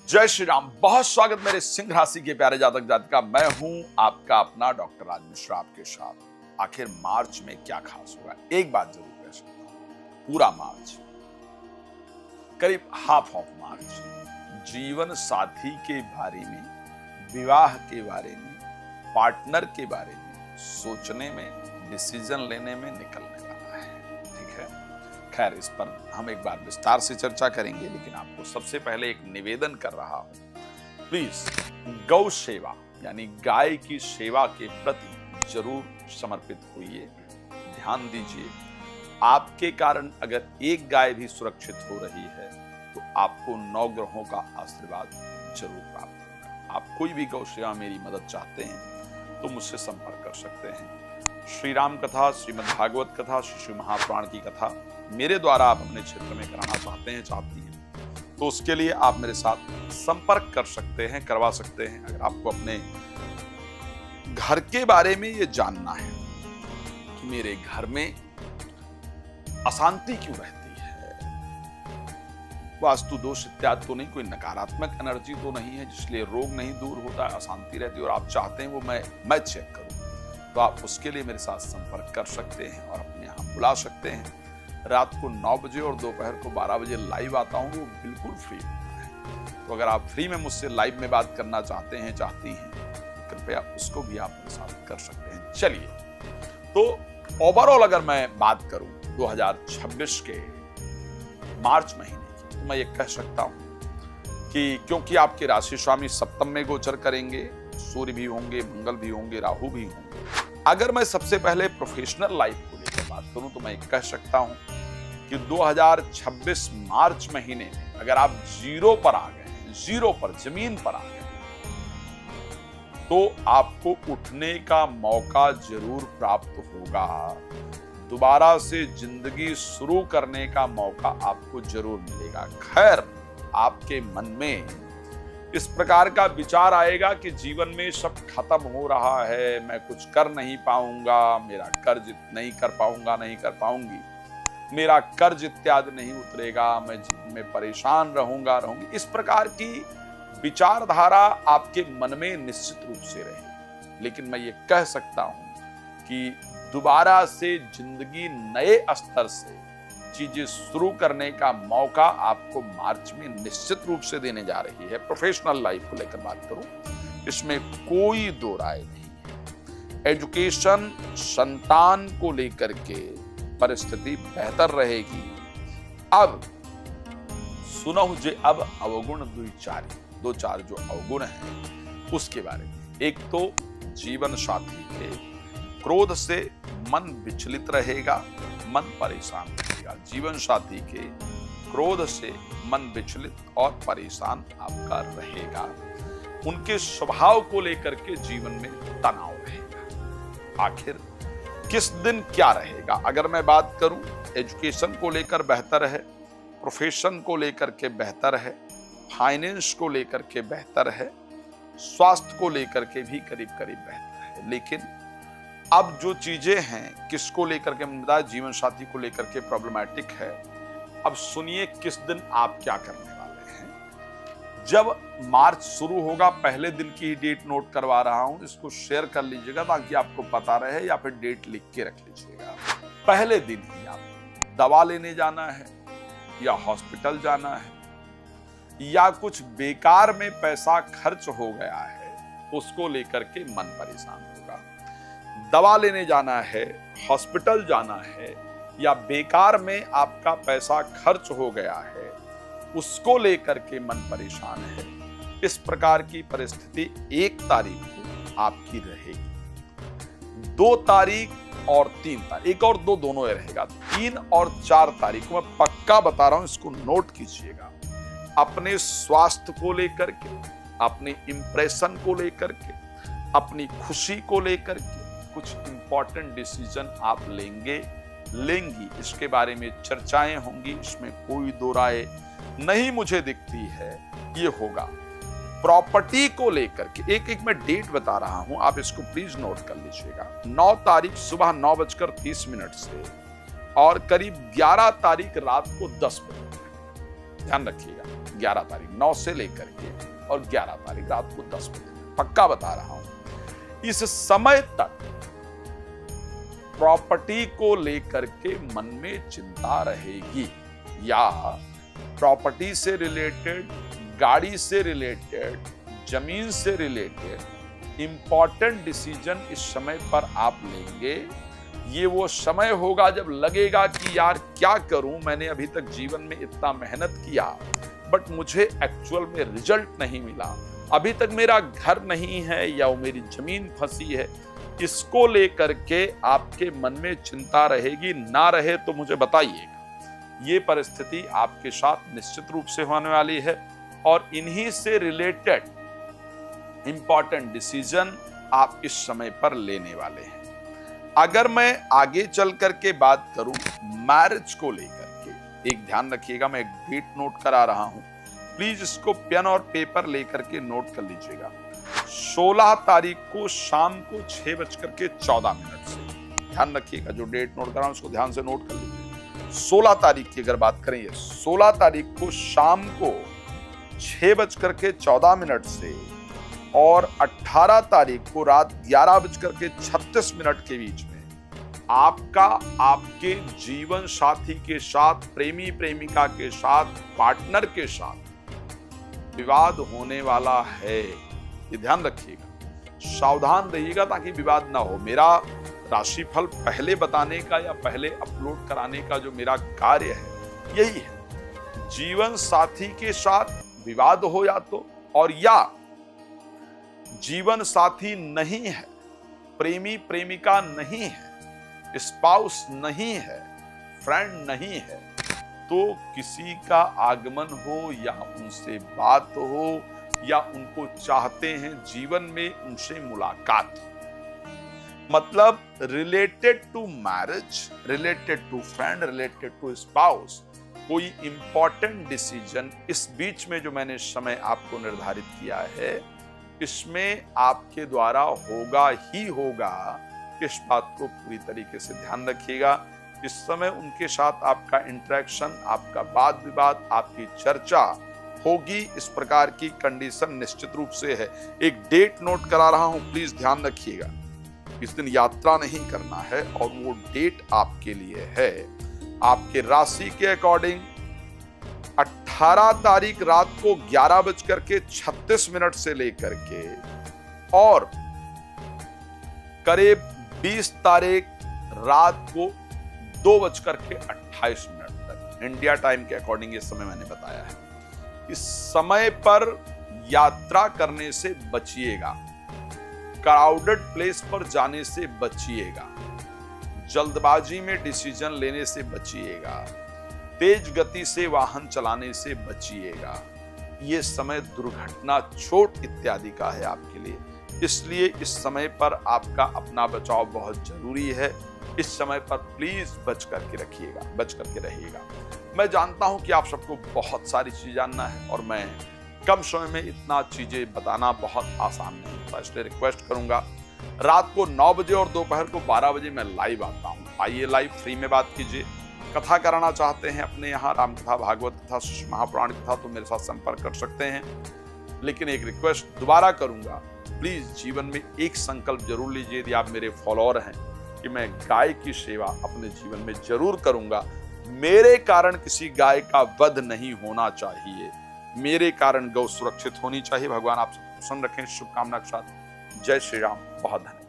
जय श्री राम। बहुत स्वागत मेरे सिंह राशि के प्यारे जातक जातिका। मैं हूं आपका अपना डॉक्टर राज मिश्रा आपके साथ। आखिर मार्च में क्या खास होगा, एक बात जरूर कह सकता हूं, पूरा मार्च, करीब हाफ ऑफ मार्च जीवन साथी के बारे में, विवाह के बारे में, पार्टनर के बारे में सोचने में, डिसीजन लेने में निकलने वाला है। ठीक है, खैर इस पर हम एक बार विस्तार से चर्चा करेंगे, लेकिन आपको सबसे पहले एक निवेदन कर रहा हूं, प्लीज गौ सेवा यानी गाय की सेवा के प्रति जरूर समर्पित होइए, ध्यान दीजिए। आपके कारण अगर एक गाय भी सुरक्षित हो रही है तो आपको 9 ग्रहों का आशीर्वाद जरूर प्राप्त होगा। आप कोई भी गौ सेवा मेरी मदद चाहते हैं तो मुझसे संपर्क कर सकते हैं। श्री राम कथा, श्रीमद् भागवत कथा, शिशु महापुराण की कथा मेरे द्वारा आप अपने क्षेत्र में कराना चाहते हैं, चाहती हैं, तो उसके लिए आप मेरे साथ संपर्क कर सकते हैं, करवा सकते हैं। अगर आपको अपने घर के बारे में ये जानना है कि मेरे घर में अशांति क्यों रहती है, वास्तु दोष इत्यादि तो नहीं, कोई नकारात्मक एनर्जी तो नहीं है जिसलिए रोग नहीं दूर होता, अशांति रहती है और आप चाहते हैं वो मैं चेक करूं, तो आप उसके लिए मेरे साथ संपर्क कर सकते हैं और अपने यहाँ बुला सकते हैं। रात को 9 बजे और दोपहर को 12 बजे लाइव आता हूँ, वो बिल्कुल फ्री होता है। तो अगर आप फ्री में मुझसे लाइव में बात करना चाहते हैं, चाहती हैं, कृपया उसको भी आप मेरे साथ कर सकते हैं। चलिए, तो ओवरऑल अगर मैं बात करूं 2026 के मार्च महीने की, तो मैं ये कह सकता हूं कि क्योंकि आपके राशि स्वामी सप्तम में गोचर करेंगे, सूर्य भी होंगे, मंगल भी होंगे, राहु भी होंगे। अगर मैं सबसे पहले प्रोफेशनल लाइफ को लेकर बात करूं तो मैं कह सकता हूं कि 2026 मार्च महीने में अगर आप जीरो पर आ गए हैं, जीरो पर, जमीन पर आ गए, तो आपको उठने का मौका जरूर प्राप्त होगा। दोबारा से जिंदगी शुरू करने का मौका आपको जरूर मिलेगा। खैर, आपके मन में इस प्रकार का विचार आएगा कि जीवन में सब खत्म हो रहा है, मैं कुछ कर नहीं पाऊंगा, मेरा कर्ज नहीं कर पाऊंगा, नहीं कर पाऊंगी, मेरा कर्ज इत्यादि नहीं उतरेगा, मैं जीवन में परेशान रहूंगी। इस प्रकार की विचारधारा आपके मन में निश्चित रूप से रहेगी। लेकिन मैं ये कह सकता हूं कि दोबारा से जिंदगी नए स्तर से चीजें शुरू करने का मौका आपको मार्च में निश्चित रूप से देने जा रही है। प्रोफेशनल लाइफ को लेकर बात करूं, इसमें कोई दो राय नहीं है। एजुकेशन, संतान को लेकर के परिस्थिति बेहतर रहेगी। अब सुनो जे अब अवगुण दो चार जो अवगुण हैं उसके बारे में। एक तो जीवन साथी के क्रोध से मन विचलित रहेगा, मन परेशान रहेगा। जीवन साथी के क्रोध से मन विचलित और परेशान आपका रहेगा। उनके स्वभाव को लेकर के जीवन में तनाव रहेगा। आखिर किस दिन क्या रहेगा, अगर मैं बात करूं, एजुकेशन को लेकर बेहतर है, प्रोफेशन को लेकर के बेहतर है, फाइनेंस को लेकर के बेहतर है, स्वास्थ्य को लेकर के भी करीब करीब बेहतर है। लेकिन अब जो चीजें हैं, किसको लेकर के बताया, जीवन साथी को लेकर के प्रॉब्लमैटिक है। अब सुनिए किस दिन आप क्या करने वाले हैं। जब मार्च शुरू होगा, पहले दिन की ही डेट नोट करवा रहा हूं, इसको शेयर कर लीजिएगा ताकि आपको पता रहे, या फिर डेट लिख के रख लीजिएगा। पहले दिन ही आप दवा लेने जाना है, या हॉस्पिटल जाना है, या कुछ बेकार में पैसा खर्च हो गया है, उसको लेकर के मन परेशान होगा। दवा लेने जाना है, हॉस्पिटल जाना है, या बेकार में आपका पैसा खर्च हो गया है, उसको लेकर के मन परेशान है। इस प्रकार की परिस्थिति 1 तारीख को आपकी रहेगी। 2 तारीख और 3 तारीख, 1 और 2 दोनों रहेगा। 3 और 4 तारीख को मैं पक्का बता रहा हूं, इसको नोट कीजिएगा। अपने स्वास्थ्य को लेकर के, अपने इंप्रेशन को लेकर के, अपनी खुशी को लेकर के कुछ इंपॉर्टेंट डिसीजन आप लेंगी। इसके बारे में चर्चाएं होंगी, इसमें कोई दो राय नहीं मुझे दिखती है, ये होगा। प्रॉपर्टी को लेकर के एक मैं डेट बता रहा हूं, आप इसको प्लीज नोट कर लीजिएगा। 9 तारीख सुबह 9:30 से और करीब 11 तारीख रात को 10 बजे ध्यान रखिएगा, 11 तारीख 9 से लेकर के और 11 तारीख रात को 10 बजे, पक्का बता रहा हूं। इस समय तक प्रॉपर्टी को लेकर के मन में चिंता रहेगी, या प्रॉपर्टी से रिलेटेड, गाड़ी से रिलेटेड, जमीन से रिलेटेड इंपॉर्टेंट डिसीजन इस समय पर आप लेंगे। ये वो समय होगा जब लगेगा कि यार क्या करूं, मैंने अभी तक जीवन में इतना मेहनत किया बट मुझे एक्चुअल में रिजल्ट नहीं मिला, अभी तक मेरा घर नहीं है या वो मेरी जमीन फंसी है। इसको लेकर के आपके मन में चिंता रहेगी, ना रहे तो मुझे बताइएगा। ये परिस्थिति आपके साथ निश्चित रूप से होने वाली है और इन्हीं से रिलेटेड इंपॉर्टेंट डिसीजन आप इस समय पर लेने वाले हैं। अगर मैं आगे चल करके बात करूं मैरिज को लेकर के, एक ध्यान रखिएगा, मैं एक डेट नोट करा रहा हूं, प्लीज इसको पेन और पेपर लेकर के नोट कर लीजिएगा। 16 तारीख को शाम को 6:14 से, ध्यान रखिएगा, जो डेट नोट कर रहा हूं उसको ध्यान से नोट कर लीजिए। 16 तारीख की अगर बात करें, 16 तारीख को शाम को 6:14 से और 18 तारीख को रात 11:36 के बीच में आपका आपके जीवन साथी के साथ, प्रेमी प्रेमिका के साथ, पार्टनर के साथ विवाद होने वाला है। ये ध्यान रखिएगा, सावधान रहिएगा ताकि विवाद ना हो। मेरा राशिफल पहले बताने का या पहले अपलोड कराने का जो मेरा कार्य है यही है। जीवन साथी के साथ विवाद हो या तो, और या जीवन साथी नहीं है, प्रेमी प्रेमिका नहीं है, स्पाउस नहीं है, फ्रेंड नहीं है, तो किसी का आगमन हो या उनसे बात हो या उनको चाहते हैं जीवन में, उनसे मुलाकात, मतलब related to marriage, related to friend, related to spouse, कोई इंपॉर्टेंट डिसीजन इस बीच में जो मैंने समय आपको निर्धारित किया है, इसमें आपके द्वारा होगा ही होगा। इस बात को पूरी तरीके से ध्यान रखिएगा। इस समय उनके साथ आपका इंटरेक्शन, आपका वाद विवाद, आपकी चर्चा होगी, इस प्रकार की कंडीशन निश्चित रूप से है। एक डेट नोट करा रहा हूं, प्लीज ध्यान रखिएगा। इस दिन यात्रा नहीं करना है और वो डेट आपके लिए है आपके राशि के अकॉर्डिंग 18 तारीख रात को 11:36 से लेकर के और करीब 20 तारीख रात को 2:28 तक इंडिया टाइम के अकॉर्डिंग ये समय मैंने बताया है। इस समय पर यात्रा करने से बचिएगा, क्राउडेड प्लेस पर जाने से बचिएगा, जल्दबाजी में डिसीजन लेने से बचिएगा, तेज गति से वाहन चलाने से बचिएगा। ये समय दुर्घटना, चोट इत्यादि का है आपके लिए, इसलिए इस समय पर आपका अपना बचाव बहुत जरूरी है। इस समय पर प्लीज बच करके रखिएगा, बच करके रहिएगा। मैं जानता हूं कि आप सबको बहुत सारी चीजें जानना है और मैं कम समय में इतना चीजें बताना बहुत आसान नहीं होता, इसलिए रिक्वेस्ट करूंगा रात को 9 बजे और दोपहर को 12 बजे मैं लाइव आता हूं। आइए लाइव फ्री में बात कीजिए। कथा कराना चाहते हैं अपने यहाँ राम कथा, भागवत कथा, महापुराण कथा, तो मेरे साथ संपर्क कर सकते हैं। लेकिन एक रिक्वेस्ट दोबारा करूंगा, प्लीज जीवन में एक संकल्प जरूर लीजिए, यदि आप मेरे फॉलोअर हैं, कि मैं गाय की सेवा अपने जीवन में जरूर करूंगा। मेरे कारण किसी गाय का वध नहीं होना चाहिए, मेरे कारण गौ सुरक्षित होनी चाहिए। भगवान आप सबको प्रसन्न रखें, शुभकामना के साथ। जय श्री राम। बहुत धन्यवाद।